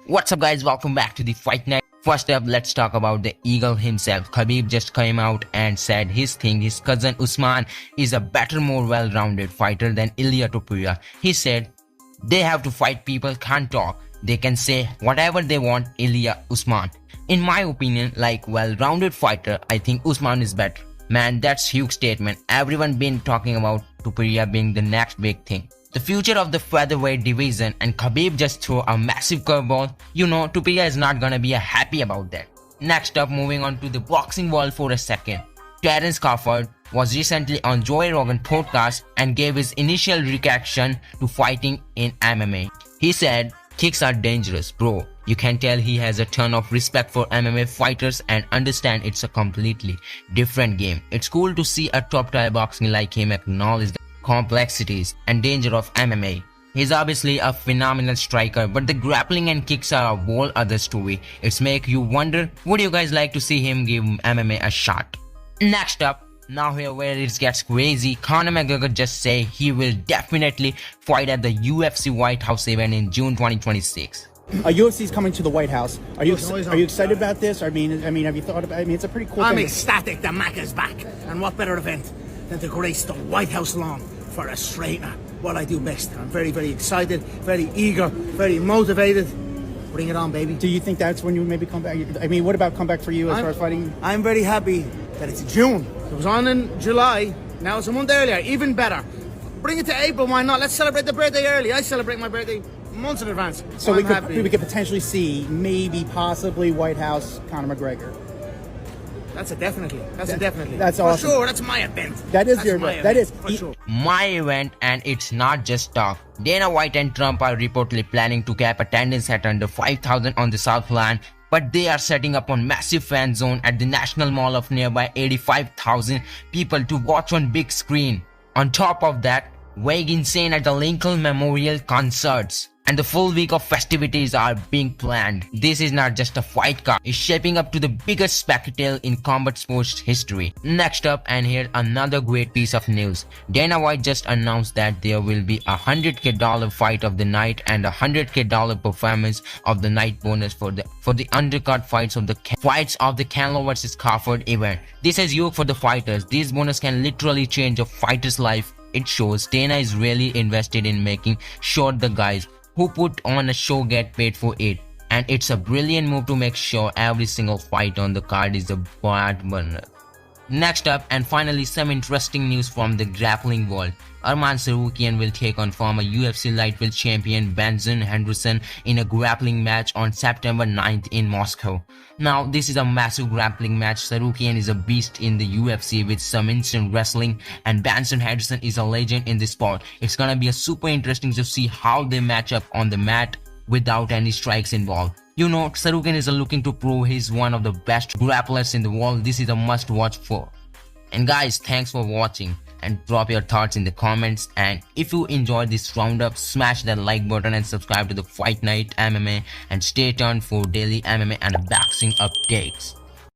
What's up guys, welcome back to the Fight Night. First up, let's talk about the Eagle himself. Khabib just came out and said his cousin Usman is a better, more well-rounded fighter than Ilia Topuria. He said they have to fight, people can't talk. They can say whatever they want, Ilia, Usman. In my opinion, like well-rounded fighter, I think Usman is better. Man, that's huge statement. Everyone been talking about Topuria being the next big thing. The future of the featherweight division, and Khabib just threw a massive curveball. You know, Topuria is not gonna be happy about that. Next up, moving on to the boxing world for a second. Terence Crawford was recently on Joe Rogan podcast and gave his initial reaction to fighting in MMA. He said, "Kicks are dangerous, bro." You can tell he has a ton of respect for MMA fighters and understand it's a completely different game. It's cool to see a top-tier boxing like him acknowledge the complexities and danger of MMA. He's obviously a phenomenal striker, but the grappling and kicks are a whole other story. It's make you wonder, would you guys like to see him give MMA a shot? Next up, now here where it gets crazy, Conor McGregor just say he will definitely fight at the UFC White House event in June 2026. UFC is coming to the White House. Are you excited about this? I mean, have you thought about? I mean, it's a pretty cool. I'm ecstatic. The Mac is back, and what better event than to grace the White House lawn for a straightener? What I do best. I'm very, very excited, very eager, very motivated. Bring it on, baby. Do you think that's when you maybe come back? I mean, what about comeback for you as far as fighting? I'm very happy that it's June. It was on in July. Now it's a month earlier. Even better. Bring it to April. Why not? Let's celebrate the birthday early. I celebrate my birthday months in advance. So we could potentially see, maybe, possibly White House Conor McGregor. That's a definitely. That's awesome. For sure, that's my event. That is your event. That is for sure. My event, and it's not just talk. Dana White and Trump are reportedly planning to cap attendance at under 5,000 on the South Lawn, but they are setting up on massive fan zone at the National Mall of nearby 85,000 people to watch on big screen. On top of that, way insane at the Lincoln Memorial concerts. And the full week of festivities are being planned. This is not just a fight card, it's shaping up to the biggest spectacle in combat sports history. Next up, and here another great piece of news. Dana White just announced that there will be a $100K fight of the night and a $100K performance of the night bonus for the undercard fights of the Canelo vs Crawford event. This is huge for the fighters. This bonus can literally change a fighter's life. It shows Dana is really invested in making sure the guys who put on a show get paid for it, and it's a brilliant move to make sure every single fight on the card is a bad winner. Next up, and finally, some interesting news from the grappling world. Tsarukyan will take on former UFC lightweight champion Henderson in a grappling match on September 9th in Moscow. Now, this is a massive grappling match. Tsarukyan is a beast in the UFC with some instant wrestling, and Henderson is a legend in the sport. It's gonna be a super interesting to see how they match up on the mat without any strikes involved. You know, Tsarukyan is looking to prove he's one of the best grapplers in the world. This is a must watch for. And guys, thanks for watching, and drop your thoughts in the comments. And if you enjoyed this roundup, smash that like button and subscribe to the Fight Night MMA, and stay tuned for daily MMA and boxing updates.